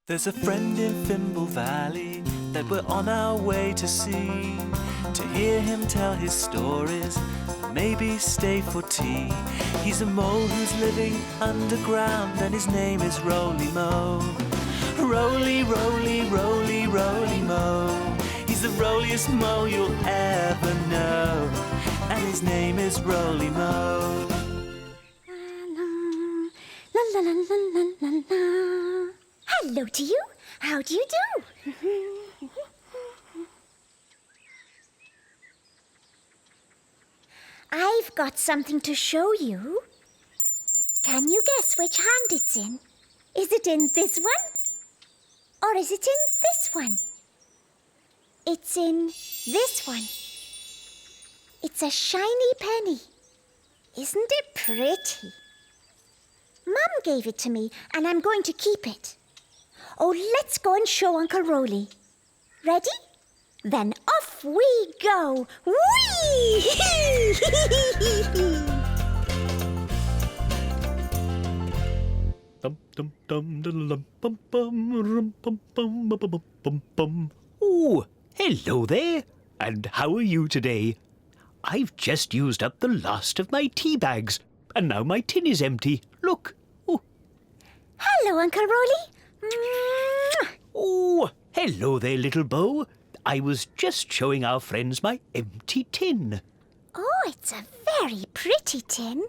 There's a friend in Fimble Valley that we're on our way to see, to hear him tell his stories, maybe stay for tea. He's a mole who's living underground and his name is Roly Mo. Roly, roly, roly, roly mo. He's the roliest mo you'll ever know, and his name is Roly Mo. La la la la la la la. Hello to you. How do you do? I've got something to show you. Can you guess which hand it's in? Is it in this one? Or is it in this one? It's in this one. It's a shiny penny. Isn't it pretty? Mum gave it to me and I'm going to keep it. Oh, let's go and show Uncle Roly. Ready? Then off we go. Whee! Oh, hello there. And how are you today? I've just used up the last of my tea bags, and now my tin is empty. Look. Oh, Hello, Uncle Roly. Mwah! oh, hello there, little Bo. I was just showing our friends my empty tin. Oh, it's a very pretty tin.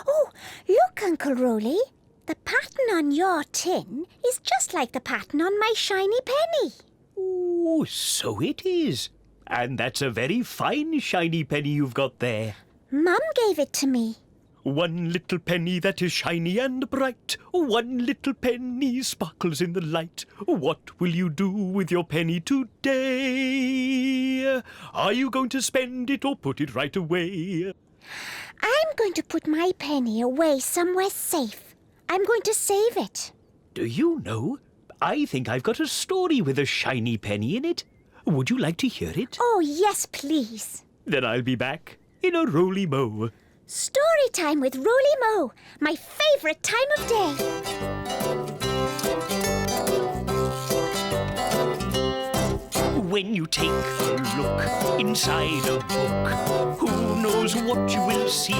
Oh, look, Uncle Roly. The pattern on your tin is just like the pattern on my shiny penny. Oh, so it is. And that's a very fine shiny penny you've got there. Mum gave it to me. One little penny that is shiny and bright. One little penny sparkles in the light. What will you do with your penny today? Are you going to spend it or put it right away? I'm going to put my penny away somewhere safe. I'm going to save it. Do you know, I think I've got a story with a shiny penny in it. Would you like to hear it? Oh, yes, please. Then I'll be back in a Roly Mo. Story time with Roly Mo, my favourite time of day. When you take a look inside a book, who knows what you will see?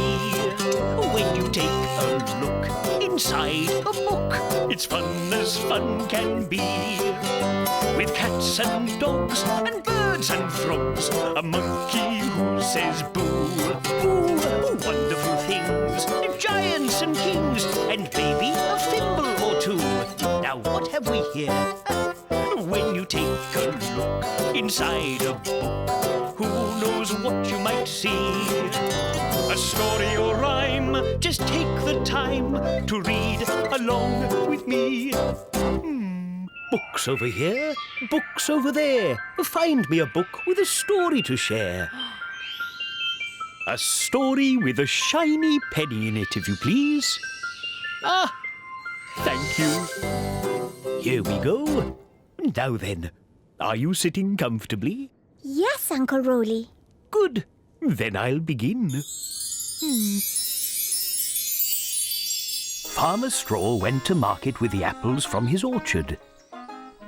When you take a look inside a book, it's fun as fun can be. With cats and dogs and birds and frogs, a monkey who says boo, boo, wonderful things, giants and kings, and maybe a fimble or two. Now what have we here? When you take a look inside a book, who knows what you might see? A story or rhyme, just take the time to read along with me. Books over here, books over there. Find me a book with a story to share. A story with a shiny penny in it, if you please. Ah, thank you. Here we go. Now then, are you sitting comfortably? Yes, Uncle Roly. Good. Then I'll begin. Farmer Straw went to market with the apples from his orchard.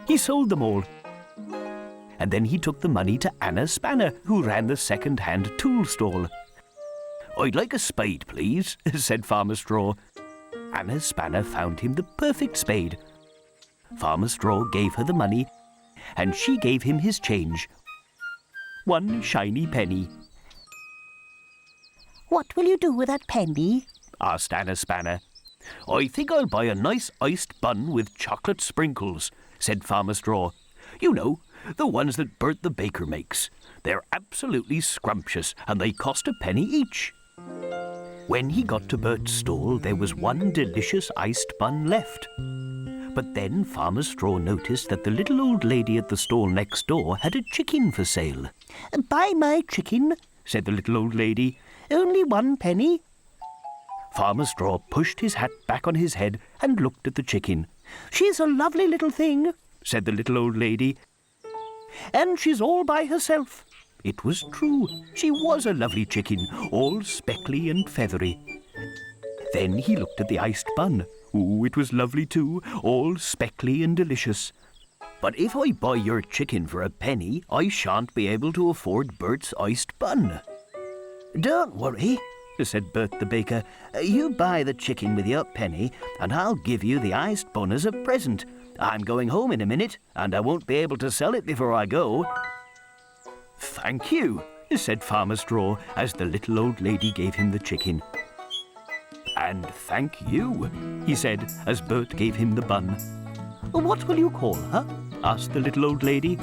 He sold them all. And then he took the money to Anna Spanner, who ran the second-hand tool stall. "I'd like a spade, please," said Farmer Straw. Anna Spanner found him the perfect spade. Farmer Straw gave her the money, and she gave him his change. One shiny penny. What will you do with that penny? Asked Anna Spanner. "I think I'll buy a nice iced bun with chocolate sprinkles," said Farmer Straw. "You know, the ones that Bert the baker makes. They're absolutely scrumptious, and they cost a penny each." When he got to Bert's stall, there was one delicious iced bun left. But then Farmer Straw noticed that the little old lady at the stall next door had a chicken for sale. Buy my chicken, said the little old lady. only 1 penny. Farmer Straw pushed his hat back on his head and looked at the chicken. She's a lovely little thing, said the little old lady. And she's all by herself. It was true. She was a lovely chicken, all speckly and feathery. Then he looked at the iced bun. Oh, it was lovely too, all speckly and delicious. But if I buy your chicken for a penny, I shan't be able to afford Bert's iced bun. Don't worry, said Bert the baker. You buy the chicken with your penny, and I'll give you the iced bun as a present. I'm going home in a minute, and I won't be able to sell it before I go. Thank you, said Farmer Straw, as the little old lady gave him the chicken. And thank you, he said, as Bert gave him the bun. What will you call her? Asked the little old lady.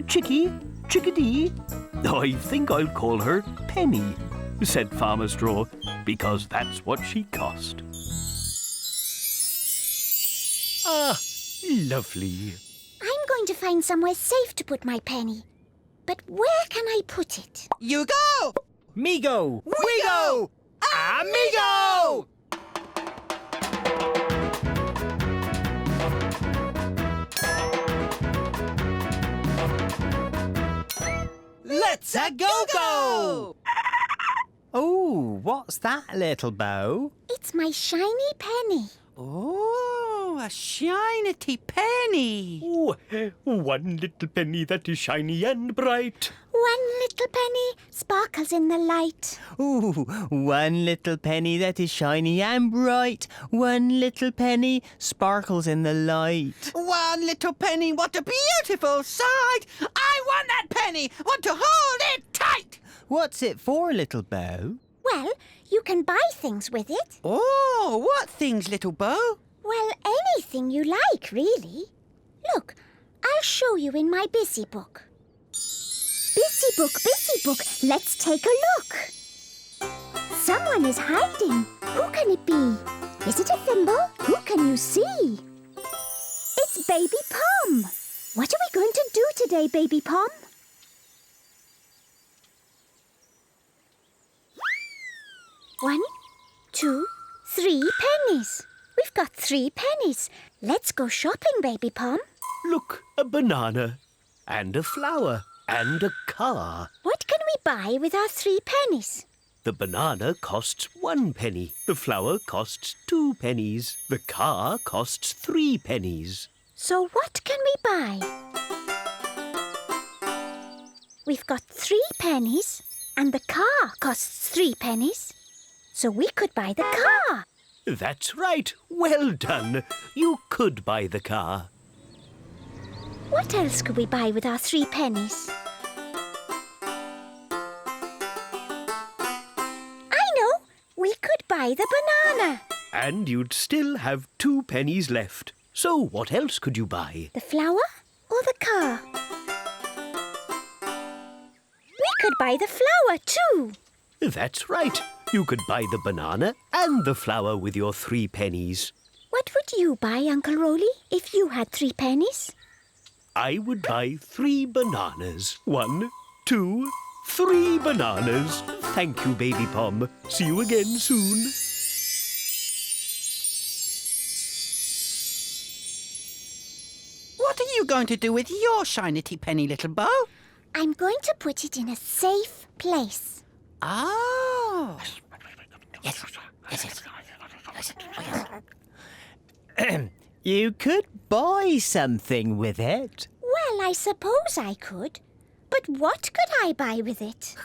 Chickie? Chickadee? I think I'll call her Penny, said Farmer Straw, because that's what she cost. Ah, lovely. I'm going to find somewhere safe to put my penny. But where can I put it? Yugo! Migo! Migo! Amigo! Let's a go-go! Oh, what's that, little Bo? It's my shiny penny. Oh, a shiny penny. Oh, one little penny that is shiny and bright. One little penny sparkles in the light. Ooh, one little penny that is shiny and bright. One little penny sparkles in the light. One little penny, what a beautiful sight! I want that penny! Want to hold it tight! What's it for, little Bo? Well, you can buy things with it. Oh, what things, little Bo? Well, anything you like, really. Look, I'll show you in my busy book. Busy book, let's take a look. Someone is hiding. Who can it be? Is it a thimble? Who can you see? It's Baby Pom. What are we going to do today, Baby Pom? One, 2, 3 pennies. We've got 3 pennies. Let's go shopping, Baby Pom. Look, a banana, and a flower, and a car. What can we buy with our 3 pennies? The banana costs 1 penny. The flower costs 2 pennies. The car costs 3 pennies. So what can we buy? We've got 3 pennies, and the car costs 3 pennies. So we could buy the car. That's right. Well done. You could buy the car. What else could we buy with our 3 pennies? I know! We could buy the banana. And you'd still have 2 pennies left. So what else could you buy? The flower or the car? We could buy the flower too. That's right. You could buy the banana and the flower with your 3 pennies. What would you buy, Uncle Roly, if you had 3 pennies? I would buy 3 bananas. 1, 2, 3 bananas. Thank you, Baby Pom. See you again soon. What are you going to do with your shiny penny, little Bo? I'm going to put it in a safe place. Oh. You could buy something with it. Well, I suppose I could. But what could I buy with it?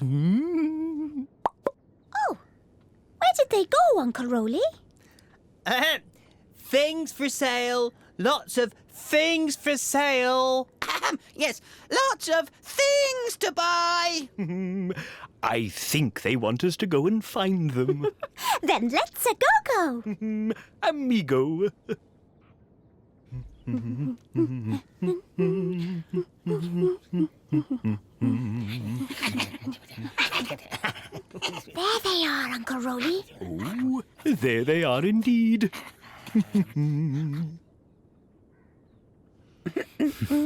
Oh, where did they go, Uncle Roly? Things for sale. Lots of things for sale. Yes, lots of things to buy. I think they want us to go and find them. Then let's a go-go. Amigo. There they are, Uncle Roly. Oh, there they are indeed. Toot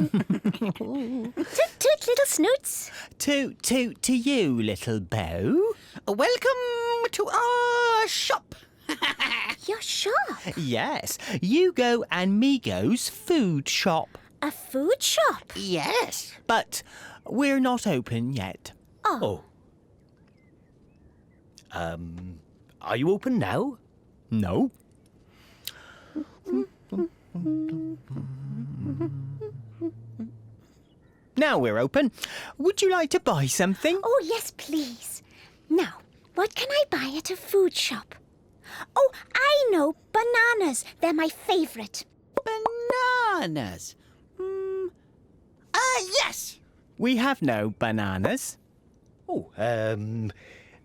toot, little snoots. Toot toot to you, little Bo. Welcome to our shop. Your shop. Yes, Yugo and Migo's food shop. A food shop. Yes. But we're not open yet. Oh. Are you open now? No. Now we're open. Would you like to buy something? Oh, yes, please. Now, what can I buy at a food shop? Oh, I know, bananas. They're my favourite. Bananas. Yes. We have no bananas. Oh,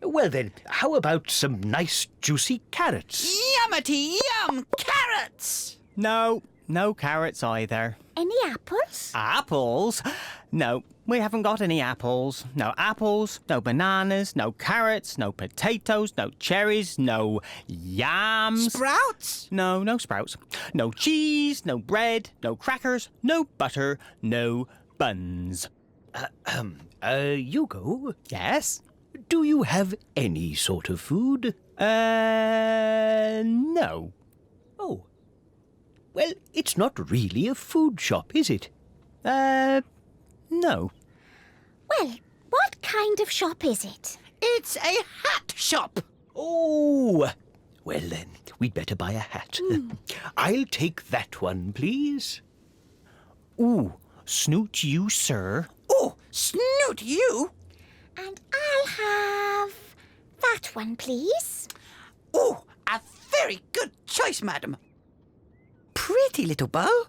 well then, how about some nice juicy carrots? Yummity yum, carrots. No carrots either. Any apples? Apples? No, we haven't got any apples. No apples, no bananas, no carrots, no potatoes, no cherries, no yams. Sprouts? No sprouts. No cheese, no bread, no crackers, no butter, no buns. Yugo, Yes? do you have any sort of food? No. Oh. Well, it's not really a food shop, is it? No. Well, what kind of shop is it? It's a hat shop. Oh. Well then, we'd better buy a hat. I'll take that one, please. Ooh, snoot you, sir. Oh, snoot you. And I'll have that one, please. Oh, a very good choice, madam. Pretty little bow.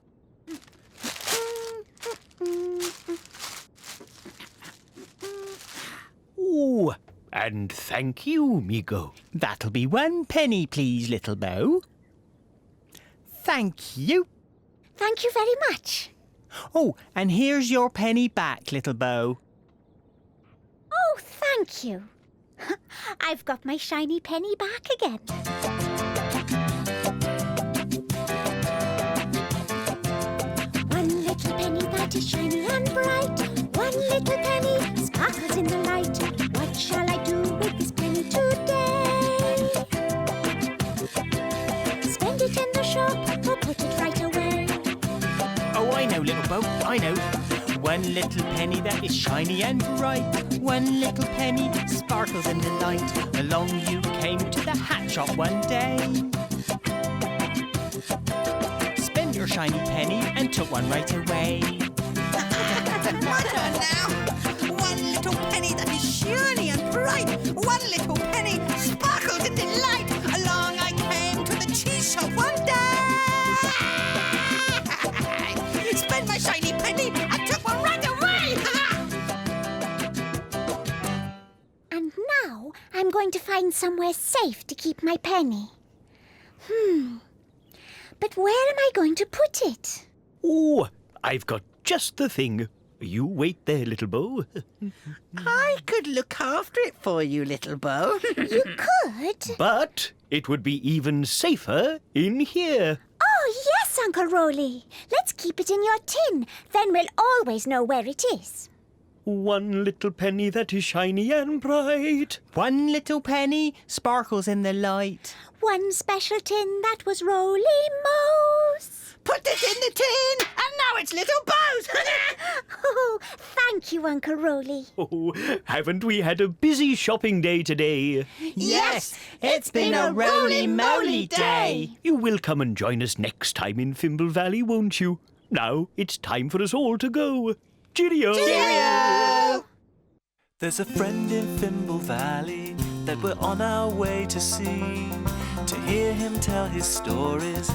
Oh, and thank you, Migo. That'll be 1 penny, please, little bow. Thank you. Thank you very much. Oh, and here's your penny back, little bow. Oh, thank you. I've got my shiny penny back again. One little penny that is shiny and bright. One little penny sparkles in the light. What shall I do with this penny today? Spend it in the shop or put it right away? Oh, I know, little bow, I know. 1 little penny that is shiny and bright. 1 little penny sparkles in the light. Along you came to the hat shop one day. Spent your shiny penny and took one right away. My turn now. 1 little penny that is shiny and bright. 1 little penny sparkles in delight. Along I came to the cheese shop one day. Spent my shiny penny and took one right away. And now I'm going to find somewhere safe to keep my penny. But where am I going to put it? Oh, I've got just the thing. You wait there, little bow. I could look after it for you, little bow. You could? But it would be even safer in here. Oh, yes, Uncle Roly. Let's keep it in your tin. Then we'll always know where it is. 1 little penny that is shiny and bright. 1 little penny sparkles in the light. One special tin that was Roly Mo's. Put it in the tin, and now it's little Bo's. Oh, thank you, Uncle Roly. Oh, haven't we had a busy shopping day today? Yes, it's been a roly-moly day. You will come and join us next time in Fimble Valley, won't you? Now it's time for us all to go. Cheerio! Cheerio! There's a friend in Fimble Valley that we're on our way to see. To hear him tell his stories,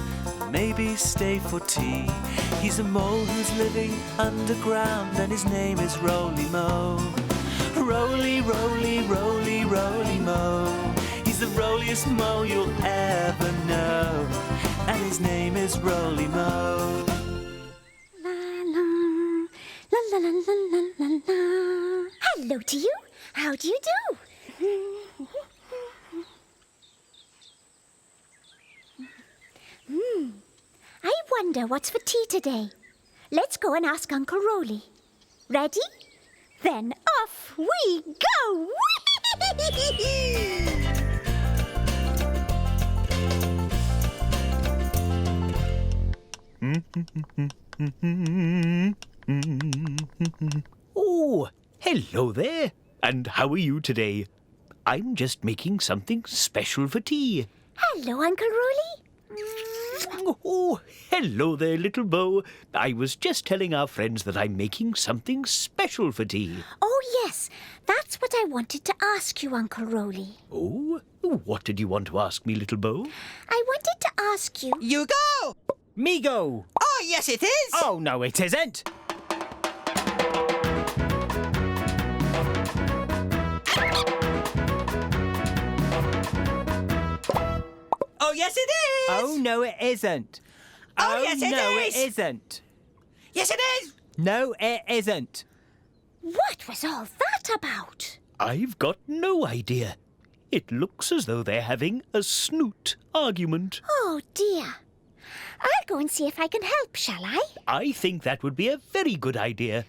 maybe stay for tea. He's a mole who's living underground, and his name is Roly Mo. Roly, roly, roly, roly mo. He's the roliest mo you'll ever know, and his name is Roly Mo. La la, la la la la la la la. Hello to you. How do you do? I wonder what's for tea today. Let's go and ask Uncle Roly. Ready? Then off we go! Oh, hello there. And how are you today? I'm just making something special for tea. Hello, Uncle Roly. Oh, hello there, little Bo. I was just telling our friends that I'm making something special for tea. Oh, yes. That's what I wanted to ask you, Uncle Roly. Oh, what did you want to ask me, little Bo? I wanted to ask you... Yugo! Migo! Oh, yes, it is! Oh, no, it isn't. Oh, yes, it is! Oh, no, it isn't. Oh, yes, it no, is. it isn't. Yes, it is! No, it isn't. What was all that about? I've got no idea. It looks as though they're having a snoot argument. Oh, dear. I'll go and see if I can help, shall I? I think that would be a very good idea.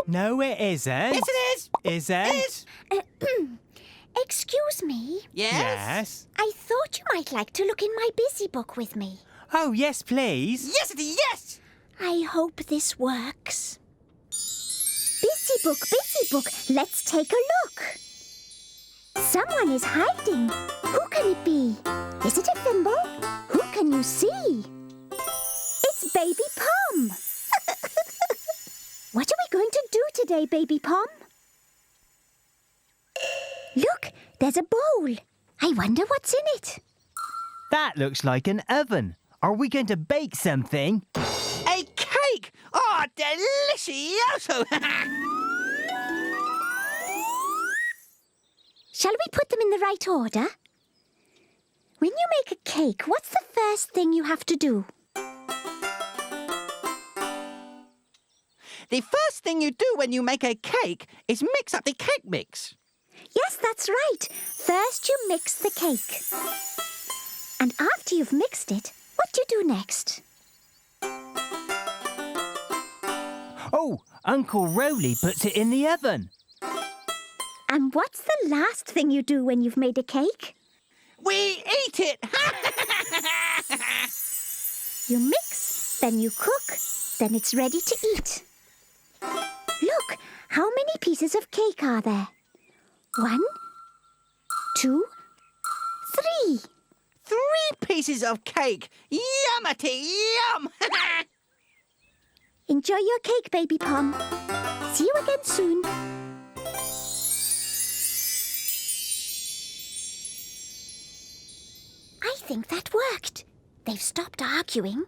No, it isn't. Yes, it is! Isn't? It is! Excuse me. Yes. I thought you might like to look in my busy book with me. Oh, yes, please. Yes, it is, yes! I hope this works. Busy book, let's take a look. Someone is hiding. Who can it be? Is it a Fimble? Who can you see? It's Baby Pom. What are we going to do today, Baby Pom? Look, there's a bowl. I wonder what's in it. That looks like an oven. Are we going to bake something? A cake! Oh, delicioso! Shall we put them in the right order? When you make a cake, what's the first thing you have to do? The first thing you do when you make a cake is mix up the cake mix. Yes, that's right. First you mix the cake. And after you've mixed it, what do you do next? Oh, Uncle Roly puts it in the oven. And what's the last thing you do when you've made a cake? We eat it! You mix, then you cook, then it's ready to eat. Look, how many pieces of cake are there? 1, 2, 3. 3 pieces of cake! Yummity yum! Enjoy your cake, Baby Pom. See you again soon. I think that worked. They've stopped arguing.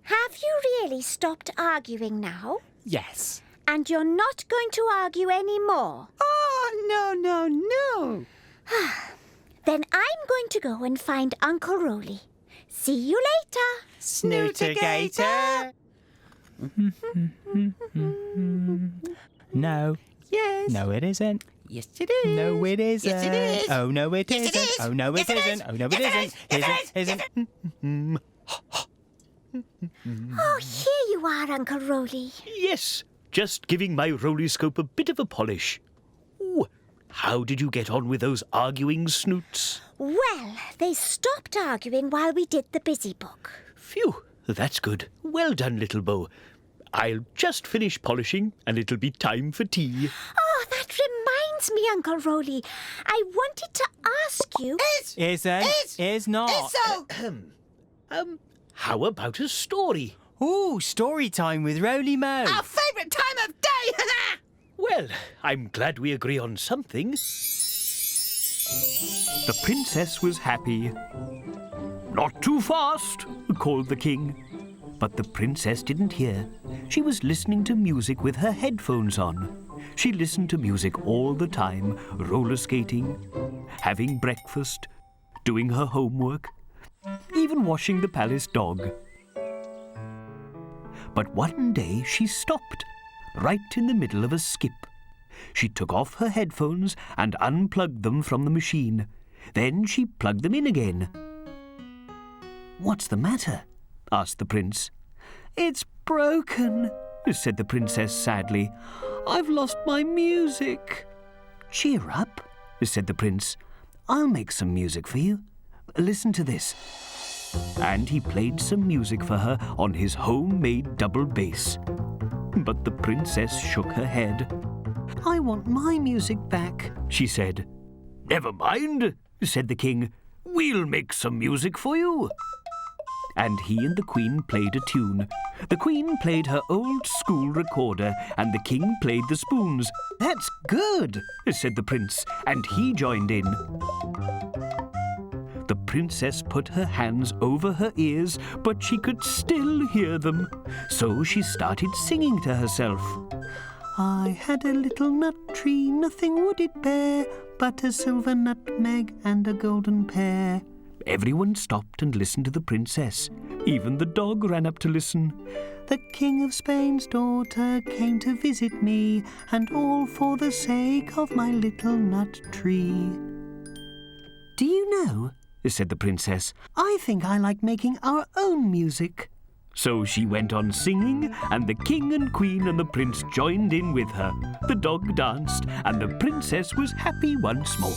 Have you really stopped arguing now? Yes. And you're not going to argue anymore? Oh, no. Then I'm going to go and find Uncle Roly. See you later. Snootigator. No. Yes. No, it isn't. Yes, it is. No, it isn't. Yes, it is. Oh, no, it Yes, it isn't. is. Oh, no, it Yes, it isn't. is. Oh, no, it Yes, it isn't. is. Isn't. Oh, here you are, Uncle Roly. Yes, just giving my rolyscope a bit of a polish. Ooh, how did you get on with those arguing snoots? Well, they stopped arguing while we did the busy book. Phew, that's good. Well done, little Bo. I'll just finish polishing and it'll be time for tea. Oh, that reminds me, Uncle Roly. I wanted to ask you... Isn't. Is not. So, How about a story? Ooh, story time with Roly Mo. our favourite time of day! Well, I'm glad we agree on something. The princess was happy. "Not too fast," called the king. But the princess didn't hear. She was listening to music with her headphones on. She listened to music all the time, roller skating, having breakfast, doing her homework, even washing the palace dog. But one day she stopped, right in the middle of a skip. She took off her headphones and unplugged them from the machine. Then she plugged them in again. "What's the matter?" asked the prince. "It's broken," said the princess sadly. "I've lost my music." "Cheer up," said the prince. "I'll make some music for you. Listen to this." And he played some music for her on his homemade double bass. But the princess shook her head. "I want my music back," she said. "Never mind," said the king. we'll make some music for you. And he and the Queen played a tune. The Queen played her old school recorder, and the King played the spoons. "That's good," said the Prince, and he joined in. The Princess put her hands over her ears, but she could still hear them. So she started singing to herself. "I had a little nut tree, nothing would it bear, but a silver nutmeg and a golden pear." Everyone stopped and listened to the Princess. Even the dog ran up to listen. "The King of Spain's daughter came to visit me, and all for the sake of my little nut tree." "Do you know," said the Princess, "I think I like making our own music." So she went on singing, and the King and Queen and the Prince joined in with her. The dog danced, and the Princess was happy once more.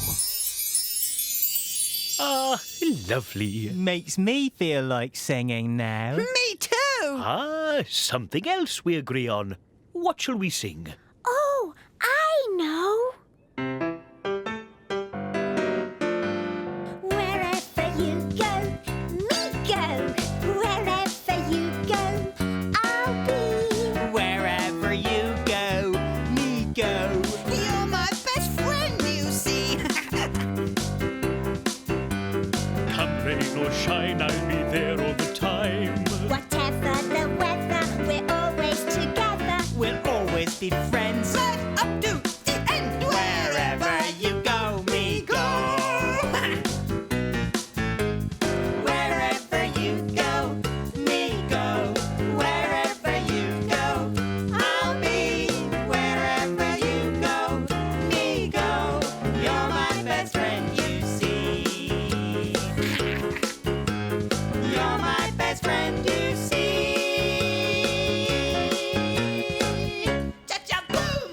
Ah, lovely. Makes me feel like singing now. Me too! Ah, something else we agree on. What shall we sing? Oh, I know. Wherever you go, me go. Wherever you go, I'll be. Wherever you go, me go. You're my best friend, you see. Come rain or shine, I'll be there all the time. Whatever the weather, we're always together. We'll always be friends. Right up to the end. Wherever you go, me go. Wherever you go, me go. Wherever you go, I'll be. Wherever you go, me go. You're my best friend, you see. You're my best friend, you see. Cha-cha-boom!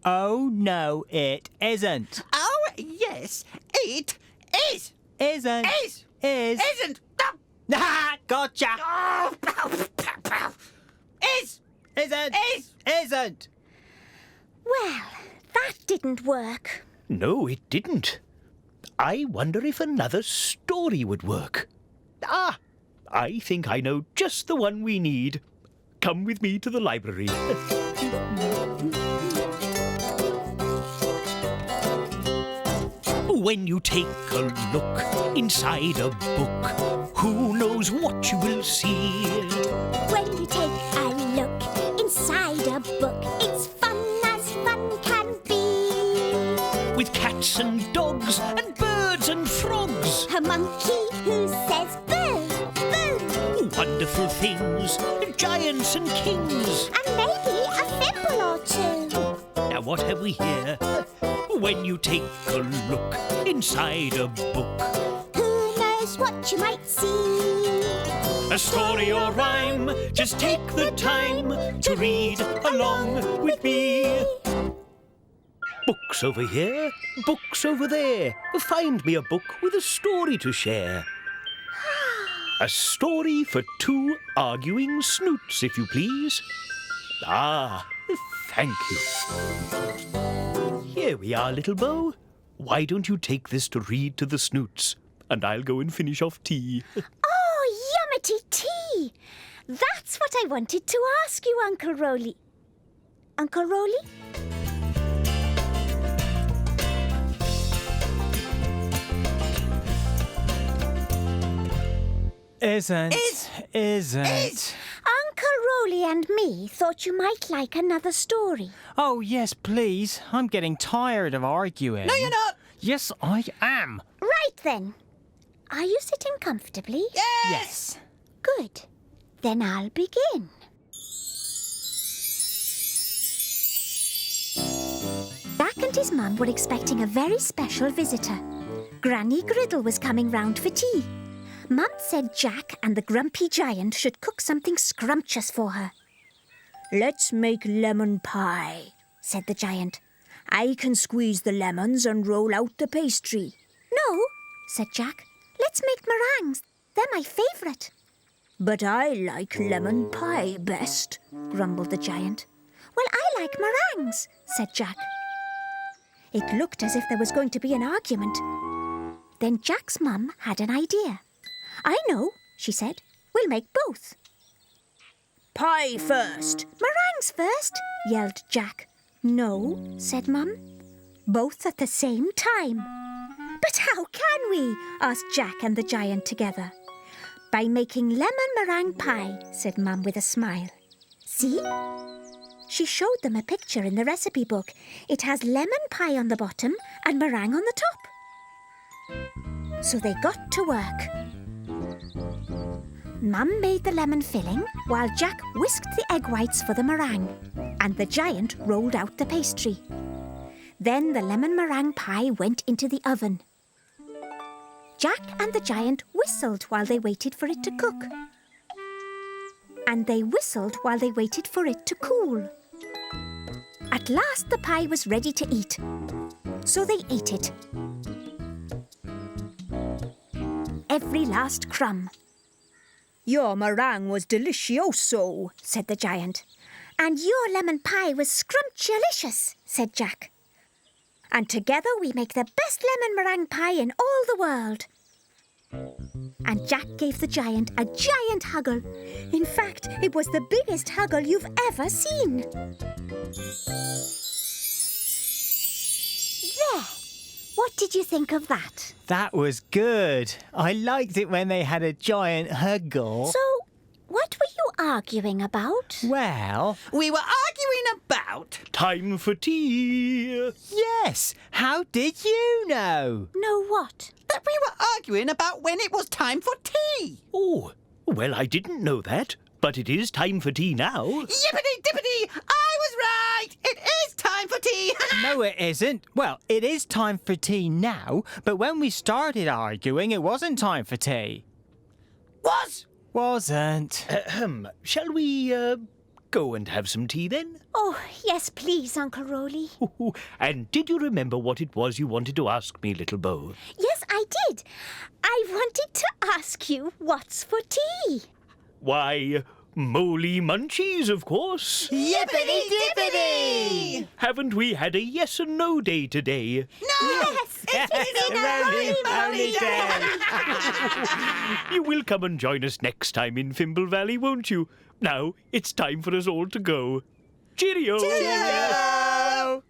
Oh, no, it isn't. Oh, yes, it is. Isn't. Is. Is. Isn't. Ah, gotcha. Oh, is. Isn't. Is. Isn't. Well, that didn't work. No, it didn't. I wonder if another story would work. Ah, I think I know just the one we need. Come with me to the library. When you take a look inside a book, who knows what you will see? When you take a look inside a book, it's fun as fun can be. With cats and dogs and birds and frogs. A monkey who says boo, boo, Wonderful things, giants and kings. and maybe a fimble or two. Now what have we here? When you take a look inside a book, Who knows what you might see? a story or rhyme, just take the time to read along with me. Books over here, books over there. Find me a book with a story to share. A story for two arguing snoots, if you please. Ah, thank you. Here we are, little Bo. Why don't you take this to read to the snoots, and I'll go and finish off tea. Oh, yummity tea! That's what I wanted to ask you, Uncle Roly. Uncle Roly? Isn't. Is. Isn't. Is. Uncle Roly and me thought you might like another story. Oh, yes, please. I'm getting tired of arguing. No, you're not. Yes, I am. Right then. Are you sitting comfortably? Yes. Good. Then I'll begin. Jack and his mum were expecting a very special visitor. Granny Griddle was coming round for tea. Mum said Jack and the grumpy giant should cook something scrumptious for her. "Let's make lemon pie," said the giant. "I can squeeze the lemons and roll out the pastry." "No," said Jack. "Let's make meringues. They're my favourite." "But I like lemon pie best," grumbled the giant. "Well, I like meringues," said Jack. It looked as if there was going to be an argument. Then Jack's mum had an idea. I know, she said. We'll make both. Pie first. Meringues first, yelled Jack. No, said Mum. Both at the same time. But how can we? Asked Jack and the giant together. By making lemon meringue pie, said Mum with a smile. See? She showed them a picture in the recipe book. It has lemon pie on the bottom and meringue on the top. So they got to work. Mum made the lemon filling while Jack whisked the egg whites for the meringue, and the giant rolled out the pastry. Then the lemon meringue pie went into the oven. Jack and the giant whistled while they waited for it to cook. And they whistled while they waited for it to cool. At last the pie was ready to eat, so they ate it. Every last crumb. Your meringue was delicioso, said the giant. And your lemon pie was scrumptious, said Jack. And together we make the best lemon meringue pie in all the world. And Jack gave the giant a giant huggle. In fact, it was the biggest huggle you've ever seen. There. What did you think of that? That was good. I liked it when they had a giant huggle. So, what were you arguing about? Well, We were arguing about... Time for tea. yes. How did you know? Know what? that we were arguing about when it was time for tea. Oh, well, I didn't know that. But it is time for tea now. Yippity-dippity! I was right! It is time for tea! No, it isn't. Well, it is time for tea now, but when we started arguing, it wasn't time for tea. Wasn't. Shall we, go and have some tea then? Oh, yes, please, Uncle Roly. And did you remember what it was you wanted to ask me, little Bo? Yes, I did. I wanted to ask you what's for tea. Why, moly munchies, of course. Yippity-dippity! Haven't we had a yes and no day today? No! Yes, It's been a roly-moly day! You will come and join us next time in Fimble Valley, won't you? Now, it's time for us all to go. Cheerio! Cheerio!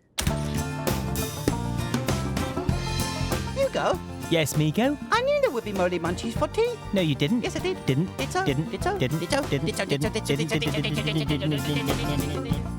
Hugo, Yes, Migo? I knew there would be moly munchies for tea. No, you didn't. Yes, I did. Didn't. Ditto. Didn't. Ditto. Didn't. Ditto. Didn't. Ditto. Didn't. Ditto. Didn't. Ditto. Didn't. Ditto. Didn't. Ditto.